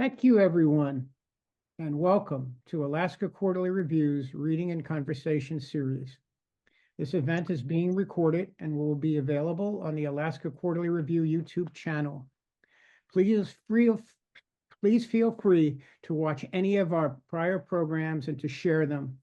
Thank you, everyone, and welcome to Alaska Quarterly Review's Reading and Conversation series. This event is being recorded and will be available on the Alaska Quarterly Review YouTube channel. Please feel free to watch any of our prior programs and to share them.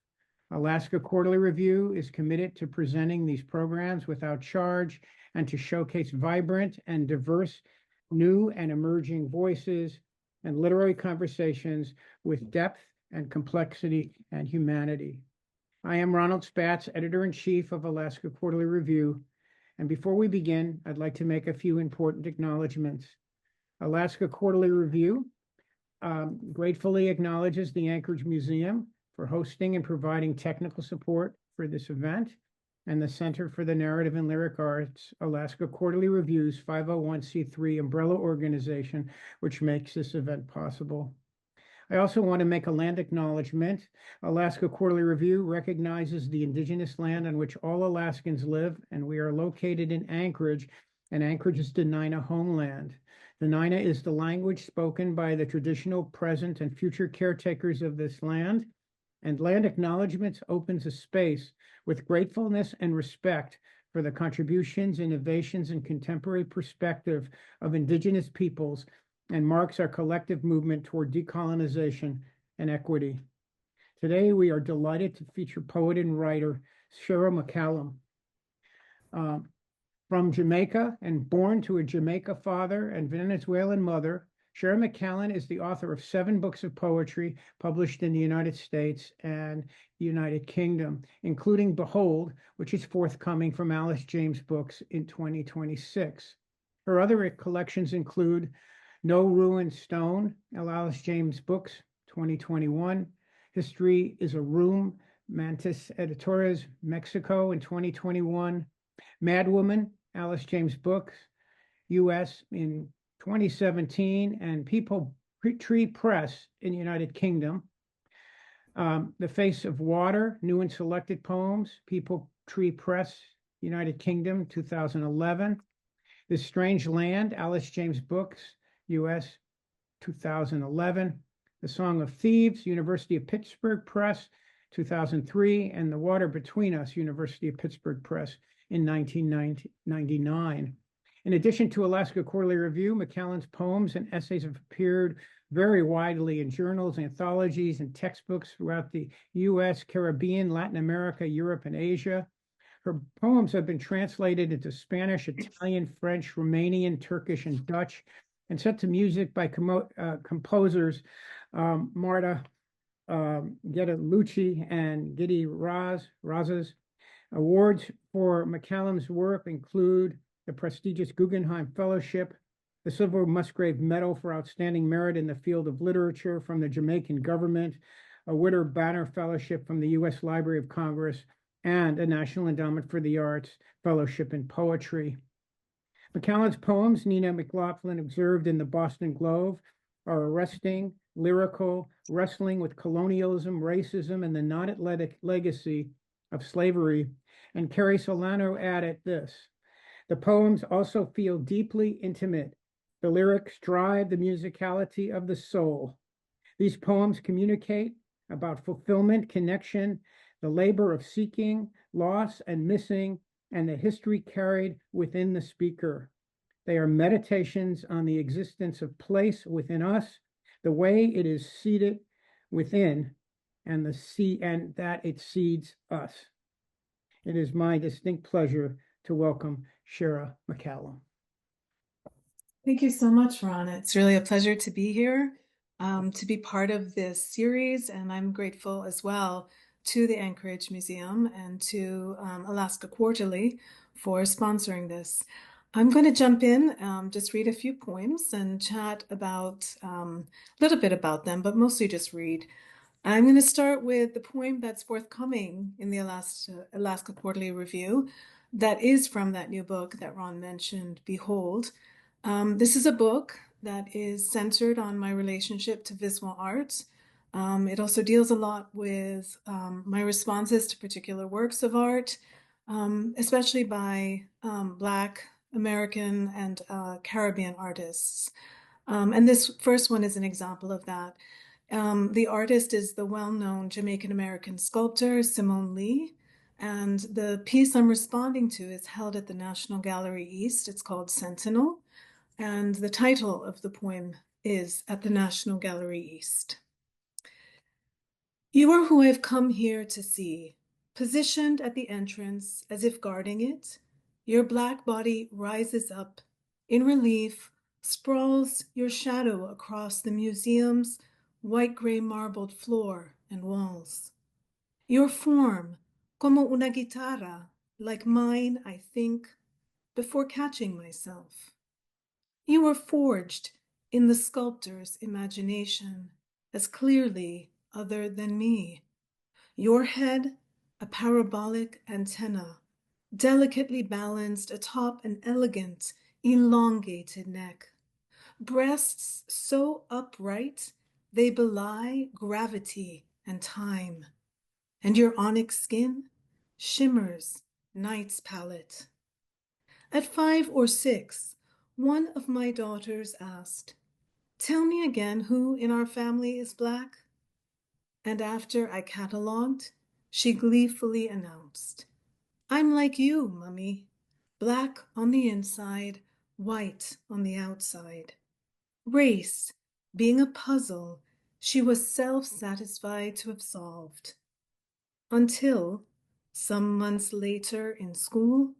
Alaska Quarterly Review is committed to presenting these programs without charge and to showcase vibrant and diverse new and emerging voices and literary conversations with depth and complexity and humanity. I am Ronald Spatz, Editor-in-Chief of Alaska Quarterly Review, and before we begin, I'd like to make a few important acknowledgments. Alaska Quarterly Review gratefully acknowledges the Anchorage Museum for hosting and providing technical support for this event, and the Center for the Narrative and Lyric Arts, Alaska Quarterly Review's 501c3 umbrella organization, which makes this event possible. I also want to make a land acknowledgement. Alaska Quarterly Review recognizes the indigenous land on which all Alaskans live, and we are located in Anchorage, and Anchorage is Dena'ina homeland. Dena'ina is the language spoken by the traditional, present, and future caretakers of this land, and land acknowledgements opens a space with gratefulness and respect for the contributions, innovations, and contemporary perspective of indigenous peoples and marks our collective movement toward decolonization and equity. Today, we are delighted to feature poet and writer Shara McCallum. From Jamaica and born to a Jamaica father and Venezuelan mother, Shara McCallum is the author of 7 books of poetry published in the United States and the United Kingdom, including Behold, which is forthcoming from Alice James Books in 2026. Her other collections include No Ruined Stone, Alice James Books, 2021, History is a Room, Mantis Editores, Mexico in 2021, Madwoman, Alice James Books, U.S. in 2017, and Peepal Tree Press in the United Kingdom. The Face of Water, New and Selected Poems, Peepal Tree Press, United Kingdom, 2011. This Strange Land, Alice James Books, U.S., 2011. The Song of Thieves, University of Pittsburgh Press, 2003, and The Water Between Us, University of Pittsburgh Press in 1999. In addition to Alaska Quarterly Review, McCallum's poems and essays have appeared very widely in journals, anthologies, and textbooks throughout the U.S., Caribbean, Latin America, Europe, and Asia. Her poems have been translated into Spanish, Italian, French, Romanian, Turkish, and Dutch, and set to music by composers Marta Guidalucci and Gidi Razas. Awards for McCallum's work include the prestigious Guggenheim Fellowship, the Silver Musgrave Medal for Outstanding Merit in the Field of Literature from the Jamaican government, a Witter Banner Fellowship from the U.S. Library of Congress, and a National Endowment for the Arts Fellowship in Poetry. McCallum's poems, Nina MacLaughlin observed in the Boston Globe, are arresting, lyrical, wrestling with colonialism, racism, and the non-athletic legacy of slavery. And Carey Salerno added this: the poems also feel deeply intimate. The lyrics drive the musicality of the soul. These poems communicate about fulfillment, connection, the labor of seeking, loss and missing, and the history carried within the speaker. They are meditations on the existence of place within us, the way it is seated within, and that it seeds us. It is my distinct pleasure to welcome Shara McCallum. Thank you so much, Ron. It's really a pleasure to be here, to be part of this series, and I'm grateful as well to the Anchorage Museum and to Alaska Quarterly for sponsoring this. I'm going to jump in, just read a few poems and chat about a little bit about them, but mostly just read. I'm going to start with the poem that's forthcoming in the Alaska Quarterly Review that is from that new book that Ron mentioned, Behold. This is a book that is centered on my relationship to visual art. It also deals a lot with my responses to particular works of art, especially by Black, American, and Caribbean artists. And this first one is an example of that. The artist is the well-known Jamaican-American sculptor, Simone Lee. And the piece I'm responding to is held at the National Gallery East. It's called Sentinel. And the title of the poem is At the National Gallery East. You are who I've come here to see, positioned at the entrance as if guarding it. Your black body rises up. In relief, sprawls your shadow across the museum's white-gray marbled floor and walls. Your form, como una guitarra, like mine, I think, before catching myself. You were forged in the sculptor's imagination, as clearly other than me. Your head, a parabolic antenna, delicately balanced atop an elegant, elongated neck. Breasts so upright they belie gravity and time. And your onyx skin shimmers night's palette. At 5 or 6, one of my daughters asked, "Tell me again who in our family is black?" And after I catalogued, she gleefully announced, "I'm like you, Mummy, black on the inside, white on the outside." Race, being a puzzle, she was self-satisfied to have solved. Until, some months later in school,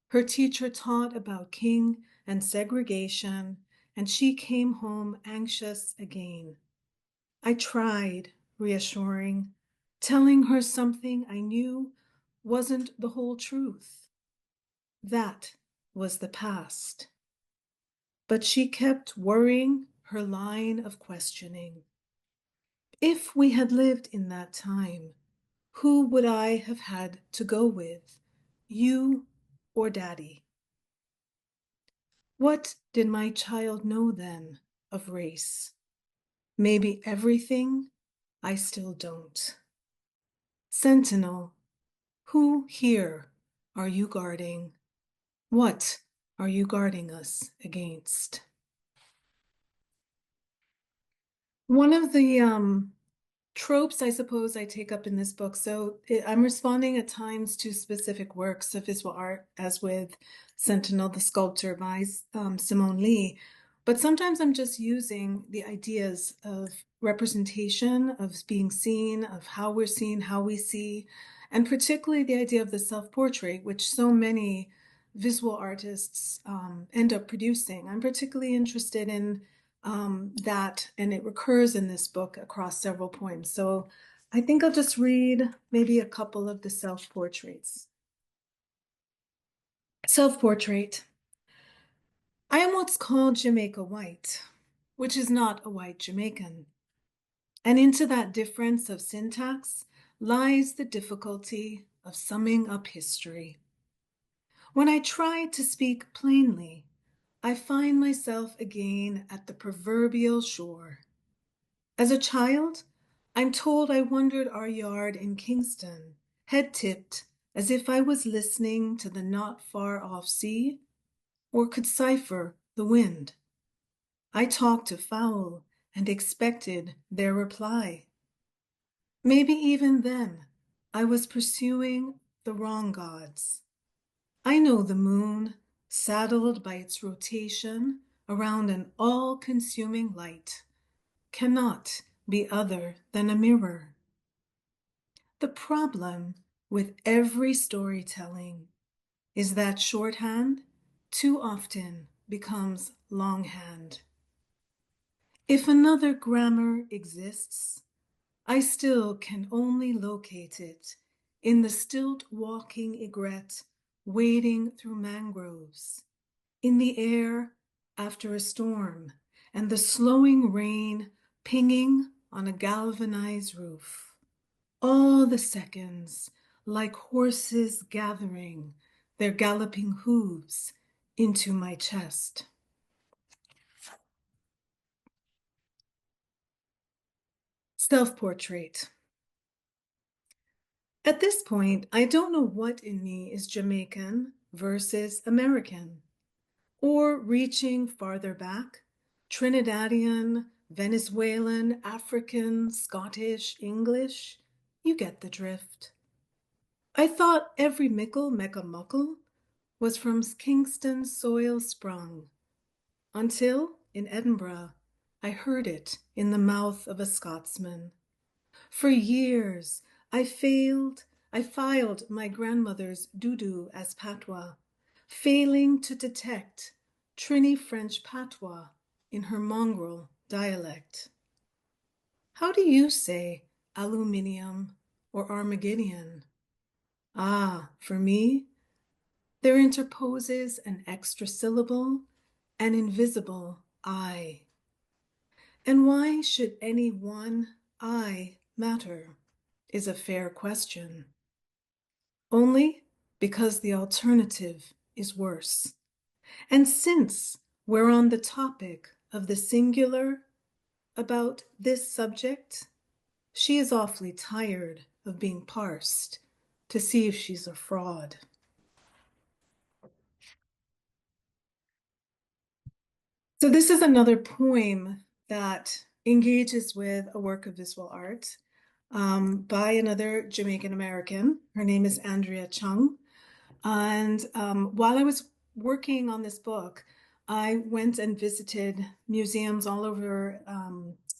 her teacher taught about King and segregation, and she came home anxious again. I tried reassuring, telling her something I knew wasn't the whole truth. That was the past. But she kept worrying her line of questioning. If we had lived in that time, who would I have had to go with, you or Daddy? What did my child know then of race? Maybe everything I still don't. Sentinel, who here are you guarding? What are you guarding us against? One of the tropes, I suppose, I take up in this book. So I'm responding at times to specific works of visual art, as with Sentinel, the Sculptor by Simone Lee. But sometimes I'm just using the ideas of representation, of being seen, of how we're seen, how we see, and particularly the idea of the self-portrait, which so many visual artists end up producing. I'm particularly interested in that, and it recurs in this book across several poems. So I think I'll just read maybe a couple of the self-portraits. Self-portrait. I am what's called Jamaica white, which is not a white Jamaican. And into that difference of syntax lies the difficulty of summing up history. When I try to speak plainly, I find myself again at the proverbial shore. As a child, I'm told I wandered our yard in Kingston, head tipped, as if I was listening to the not far off sea, or could cipher the wind. I talked to fowl and expected their reply. Maybe even then I was pursuing the wrong gods. I know the moon, saddled by its rotation around an all-consuming light, cannot be other than a mirror. The problem with every storytelling is that shorthand too often becomes longhand. If another grammar exists, I still can only locate it in the stilt-walking egret wading through mangroves, in the air after a storm, and the slowing rain pinging on a galvanized roof. All the seconds like horses gathering their galloping hooves into my chest. Self-portrait. At this point, I don't know what in me is Jamaican versus American, or reaching farther back, Trinidadian, Venezuelan, African, Scottish, English. You get the drift. I thought every mickle mecca muckle was from Kingston soil sprung, until in Edinburgh I heard it in the mouth of a Scotsman. For years I filed my grandmother's doo-doo as patois, failing to detect Trini French patois in her mongrel dialect. How do you say aluminium or Armageddon? Ah, for me, there interposes an extra syllable, an invisible I. And why should any one I matter is a fair question. Only because the alternative is worse. And since we're on the topic of the singular about this subject, she is awfully tired of being parsed to see if she's a fraud. So this is another poem that engages with a work of visual art by another Jamaican American. Her name is Andrea Chung. And while I was working on this book, I went and visited museums all over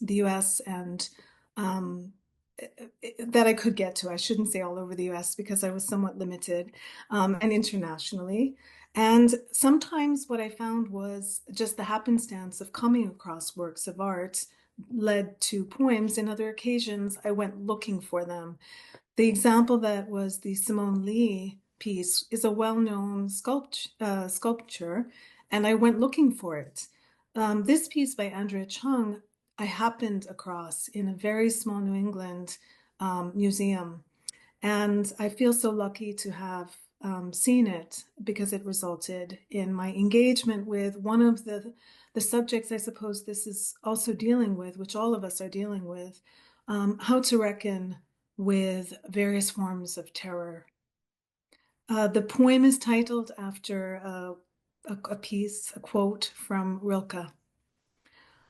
the US and that I could get to. I shouldn't say all over the US because I was somewhat limited, and internationally. And sometimes what I found was just the happenstance of coming across works of art led to poems. In other occasions, I went looking for them. The example that was the Simone Lee piece is a well-known sculpture, and I went looking for it. This piece by Andrea Chung, I happened across in a very small New England museum, and I feel so lucky to have seen it because it resulted in my engagement with one of the subjects I suppose this is also dealing with, which all of us are dealing with, how to reckon with various forms of terror. The poem is titled after a piece, a quote from Rilke.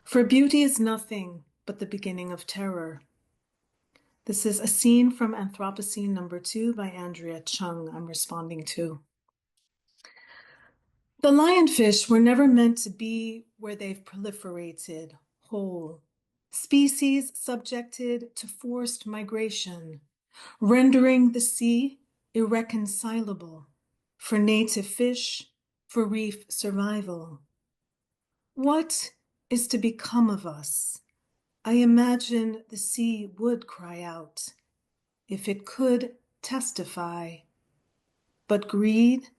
For beauty is nothing but the beginning of terror. This is a scene from Anthropocene #2 by Andrea Chung I'm responding to. The lionfish were never meant to be where they've proliferated, whole. Species subjected to forced migration, rendering the sea irreconcilable for native fish, for reef survival. What is to become of us? I imagine the sea would cry out if it could testify. But greed,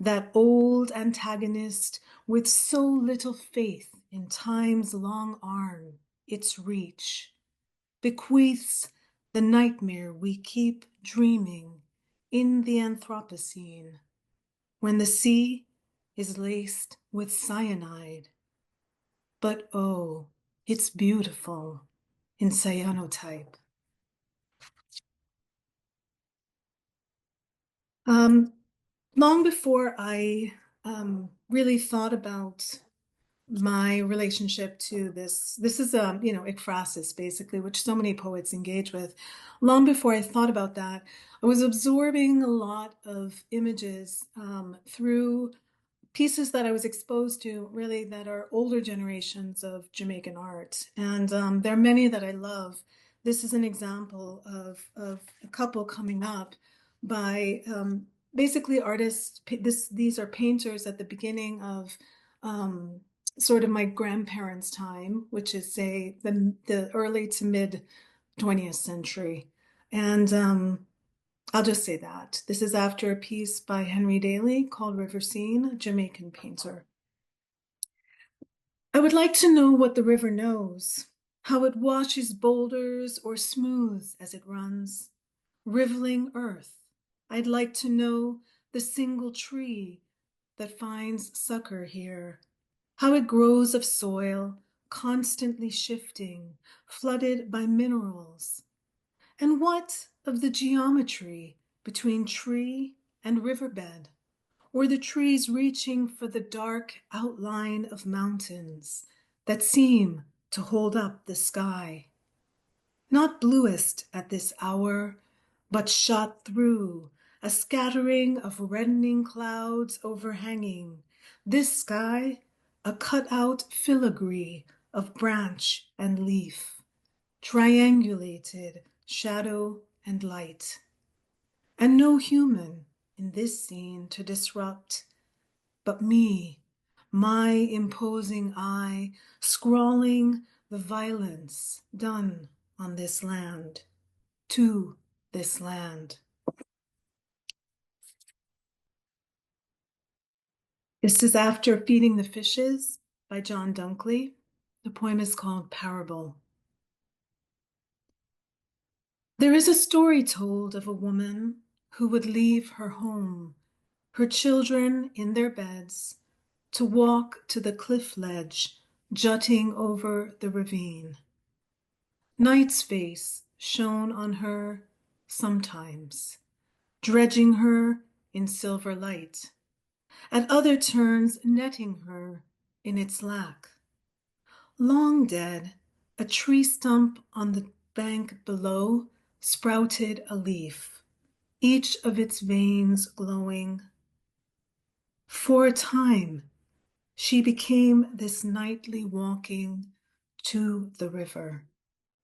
that old antagonist with so little faith in time's long arm, its reach, bequeaths the nightmare we keep dreaming in the Anthropocene, when the sea is laced with cyanide. But oh, it's beautiful in cyanotype. Long before I really thought about my relationship to this is ekphrasis basically, which so many poets engage with. Long before I thought about that, I was absorbing a lot of images through pieces that I was exposed to, really, that are older generations of Jamaican art, and there are many that I love. This is an example of a couple coming up by basically artists. These are painters at the beginning of sort of my grandparents' time, which is, say, the early to mid 20th century. And I'll just say that. This is after a piece by Henry Daly called River Scene, a Jamaican painter. I would like to know what the river knows, how it washes boulders or smooths as it runs, riveling earth. I'd like to know the single tree that finds succor here, how it grows of soil, constantly shifting, flooded by minerals. And what of the geometry between tree and riverbed, or the trees reaching for the dark outline of mountains that seem to hold up the sky. Not bluest at this hour, but shot through, a scattering of reddening clouds overhanging. This sky, a cut-out filigree of branch and leaf, triangulated shadow and light. And no human in this scene to disrupt, but me, my imposing eye, scrawling the violence done on this land, to this land. This is After Feeding the Fishes by John Dunkley. The poem is called Parable. There is a story told of a woman who would leave her home, her children in their beds, to walk to the cliff ledge jutting over the ravine. Night's face shone on her sometimes, dredging her in silver light, at other turns netting her in its lack. Long dead, a tree stump on the bank below sprouted a leaf, each of its veins glowing. For a time, she became this nightly walking to the river,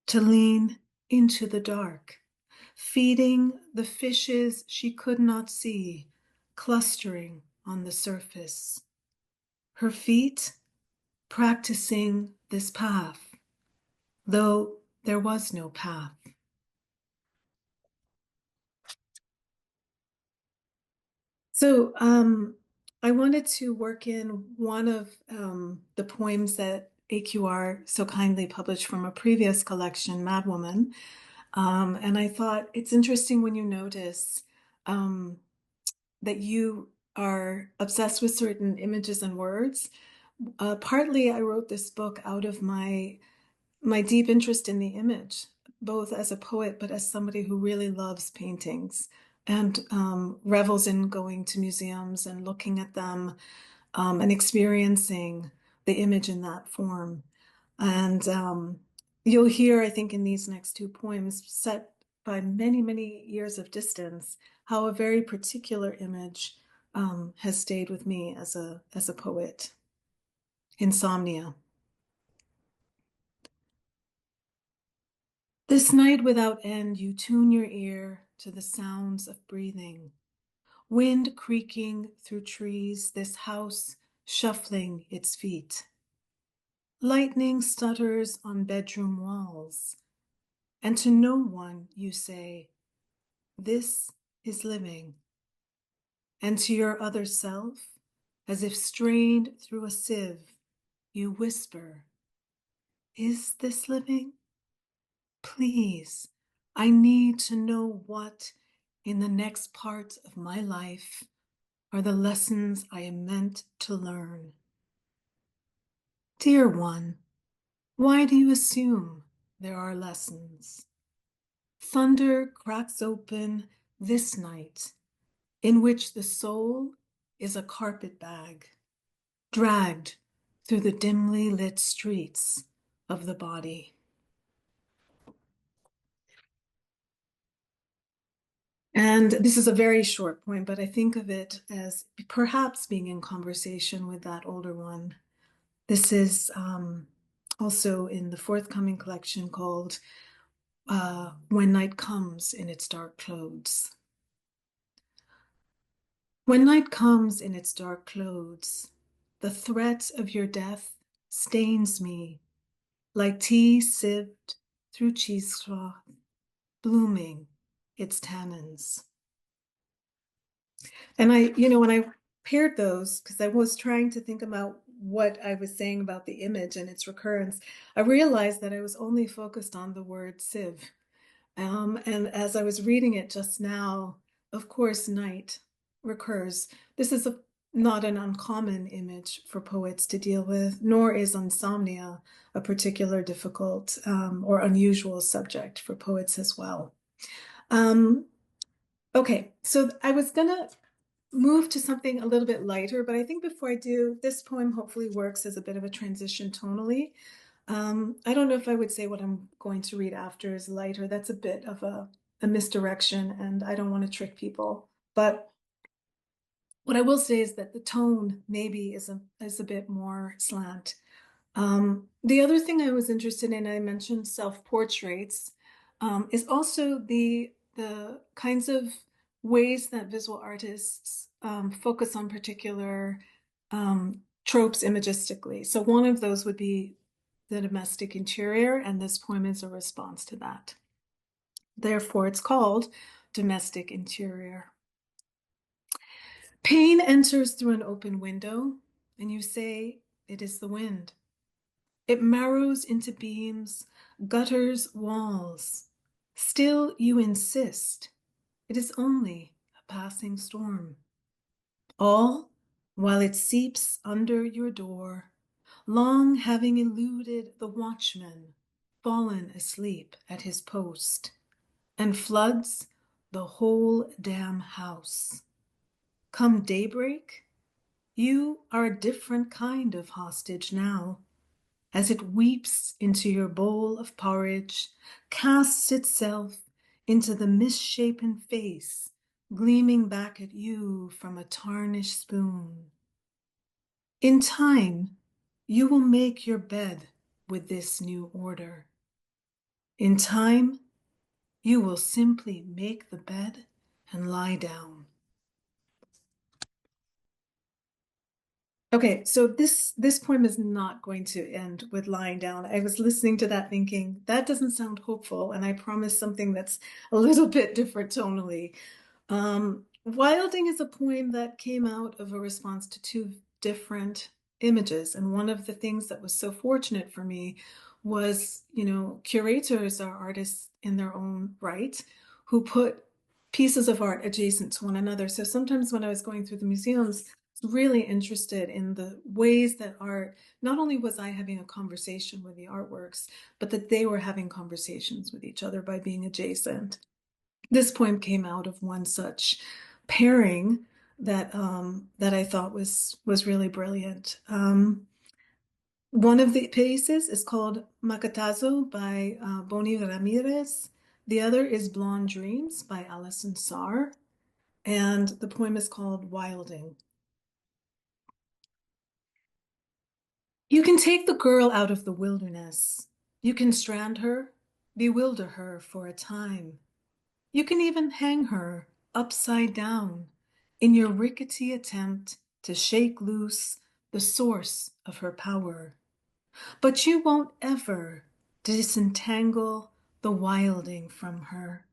to lean into the dark, feeding the fishes she could not see, clustering on the surface. Her feet practicing this path, though there was no path. So I wanted to work in one of the poems that AQR so kindly published from a previous collection, Madwoman. And I thought it's interesting when you notice that you are obsessed with certain images and words. Partly I wrote this book out of my deep interest in the image, both as a poet, but as somebody who really loves paintings and revels in going to museums and looking at them and experiencing the image in that form. And you'll hear, I think, in these next two poems, set by many, many years of distance, how a very particular image has stayed with me as a poet. Insomnia. This night without end, you tune your ear to the sounds of breathing. Wind creaking through trees, this house shuffling its feet. Lightning stutters on bedroom walls. And to no one you say, this is living. And to your other self, as if strained through a sieve, you whisper, is this living? Please, I need to know what, in the next part of my life, are the lessons I am meant to learn. Dear one, why do you assume there are lessons? Thunder cracks open this night, in which the soul is a carpet bag, dragged through the dimly lit streets of the body. And this is a very short poem, but I think of it as perhaps being in conversation with that older one. This is also in the forthcoming collection called When Night Comes in Its Dark Clothes. When night comes in its dark clothes, the threat of your death stains me like tea sieved through cheesecloth, blooming its tannins. And when I paired those, because I was trying to think about what I was saying about the image and its recurrence, I realized that I was only focused on the word sieve. And as I was reading it just now, of course, night recurs. This is not an uncommon image for poets to deal with, nor is insomnia a particular difficult or unusual subject for poets as well. Okay, so I was gonna move to something a little bit lighter, but I think before I do, this poem hopefully works as a bit of a transition tonally. I don't know if I would say what I'm going to read after is lighter. That's a bit of a misdirection, and I don't want to trick people. But what I will say is that the tone maybe is a bit more slant. The other thing I was interested in, I mentioned self-portraits, is also the kinds of ways that visual artists focus on particular tropes imagistically. So one of those would be the domestic interior, and this poem is a response to that. Therefore, it's called Domestic Interior. Pain enters through an open window, and you say it is the wind. It marrows into beams, gutters, walls. Still you insist it is only a passing storm. All while it seeps under your door, long having eluded the watchman, fallen asleep at his post, and floods the whole damn house. Come daybreak, you are a different kind of hostage now, as it weeps into your bowl of porridge, casts itself into the misshapen face gleaming back at you from a tarnished spoon. In time, you will make your bed with this new order. In time, you will simply make the bed and lie down. Okay, so this poem is not going to end with lying down. I was listening to that thinking, that doesn't sound hopeful, and I promise something that's a little bit different tonally. Wilding is a poem that came out of a response to two different images, and one of the things that was so fortunate for me was, curators are artists in their own right who put pieces of art adjacent to one another. So sometimes when I was going through the museums, really interested in the ways that art, not only was I having a conversation with the artworks, but that they were having conversations with each other by being adjacent. This poem came out of one such pairing that I thought was really brilliant. One of the pieces is called Macatazo by Boni Ramirez. The other is Blonde Dreams by Alison Sarr. And the poem is called Wilding. You can take the girl out of the wilderness. You can strand her, bewilder her for a time. You can even hang her upside down in your rickety attempt to shake loose the source of her power. But you won't ever disentangle the wilding from her,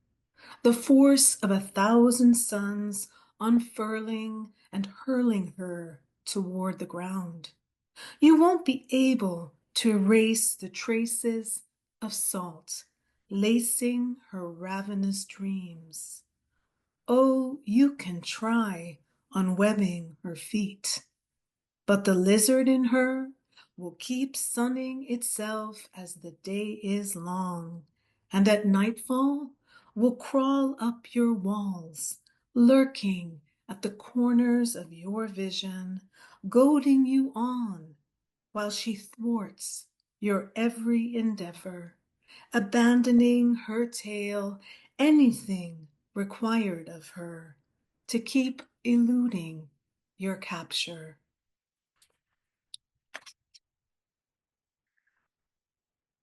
the force of 1,000 suns unfurling and hurling her toward the ground. You won't be able to erase the traces of salt lacing her ravenous dreams. Oh, you can try unwebbing her feet, but the lizard in her will keep sunning itself as the day is long, and at nightfall will crawl up your walls, lurking at the corners of your vision, goading you on while she thwarts your every endeavor, abandoning her tale, anything required of her, to keep eluding your capture.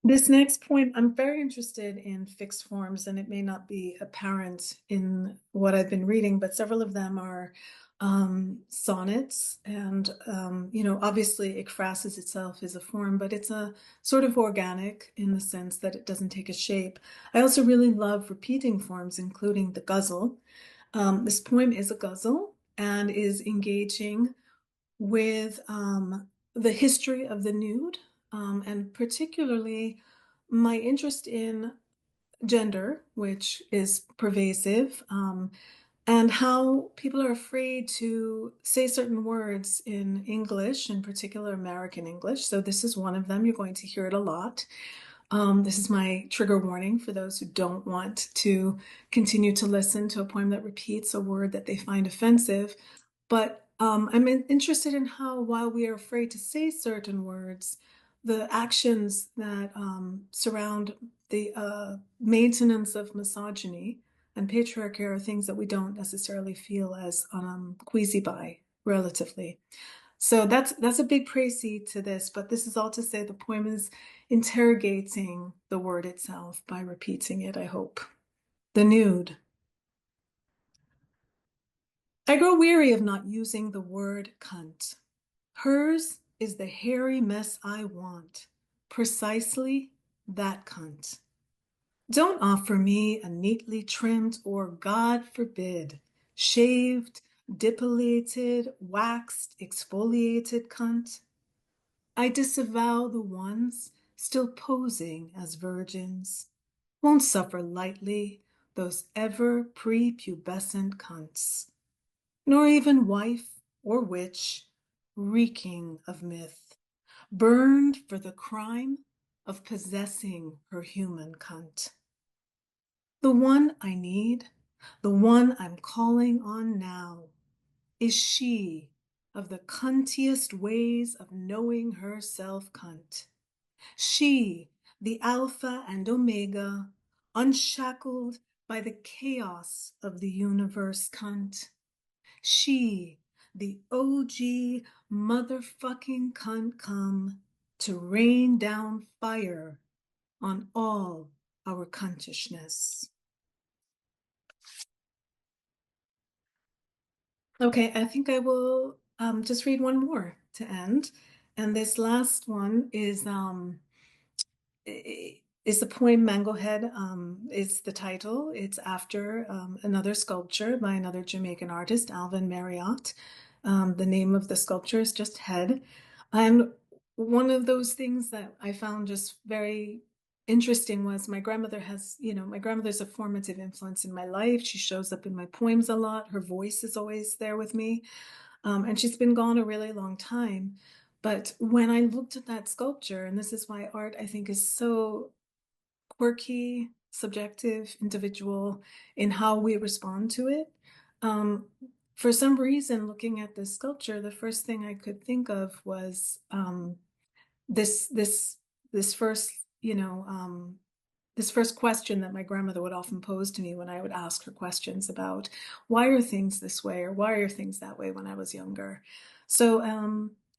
This next point, I'm very interested in fixed forms, and it may not be apparent in what I've been reading, but several of them are sonnets. And, obviously ekphrasis itself is a form, but it's a sort of organic in the sense that it doesn't take a shape. I also really love repeating forms, including the ghazal. This poem is a ghazal and is engaging with the history of the nude, and particularly my interest in gender, which is pervasive, and how people are afraid to say certain words in English, in particular American English. So this is one of them. You're going to hear it a lot. This is my trigger warning for those who don't want to continue to listen to a poem that repeats a word that they find offensive. But I'm interested in how, while we are afraid to say certain words, the actions that surround the maintenance of misogyny and patriarchy are things that we don't necessarily feel as queasy by relatively. So that's a big précis to this, but this is all to say the poem is interrogating the word itself by repeating it, I hope. The nude. I grow weary of not using the word cunt. Hers is the hairy mess I want, precisely that cunt. Don't offer me a neatly trimmed or, God forbid, shaved, depilated, waxed, exfoliated cunt. I disavow the ones still posing as virgins. Won't suffer lightly those ever prepubescent cunts, nor even wife or witch, reeking of myth, burned for the crime of possessing her human cunt. The one I need, the one I'm calling on now, is she of the cuntiest ways of knowing herself cunt. She, the Alpha and Omega, unshackled by the chaos of the universe cunt. She, the OG motherfucking cunt come to rain down fire on all our cuntishness. Okay, I think I will just read one more to end. And this last one is the poem Mango Head. Is the title. It's after another sculpture by another Jamaican artist, Alvin Marriott. The name of the sculpture is just Head. And one of those things that I found just very interesting was my grandmother has, my grandmother's a formative influence in my life. She shows up in my poems a lot. Her voice is always there with me. And she's been gone a really long time. But when I looked at that sculpture, and this is why art, I think, is so quirky, subjective, individual in how we respond to it. For some reason, looking at this sculpture, the first thing I could think of was this first, this first question that my grandmother would often pose to me when I would ask her questions about why are things this way or why are things that way when I was younger. So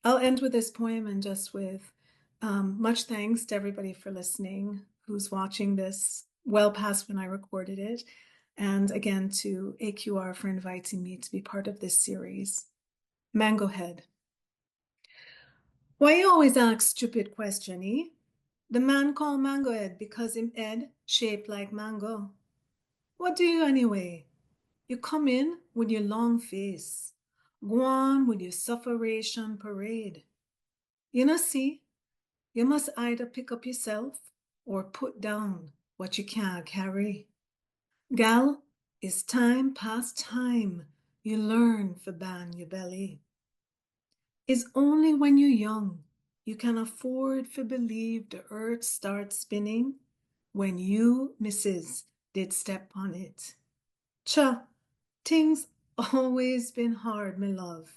I'll end with this poem and just with much thanks to everybody for listening, who's watching this well past when I recorded it. And again, to AQR for inviting me to be part of this series. Mango Head. Why you always ask stupid question, eh? The man called Mango Head because him head shaped like mango. What do you anyway? You come in with your long face. Go on with your sufferation parade. You know, see, you must either pick up yourself or put down what you can't carry. Gal, it's time past time you learn for ban your belly. It's only when you're young you can afford to believe the earth starts spinning when you, missus, did step on it. Cha, things always been hard, me love.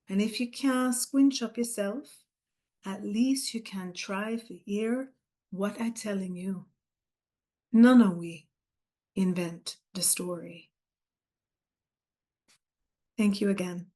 And if you can't squinch up yourself, at least you can try to hear what I telling you. None of we invent the story. Thank you again.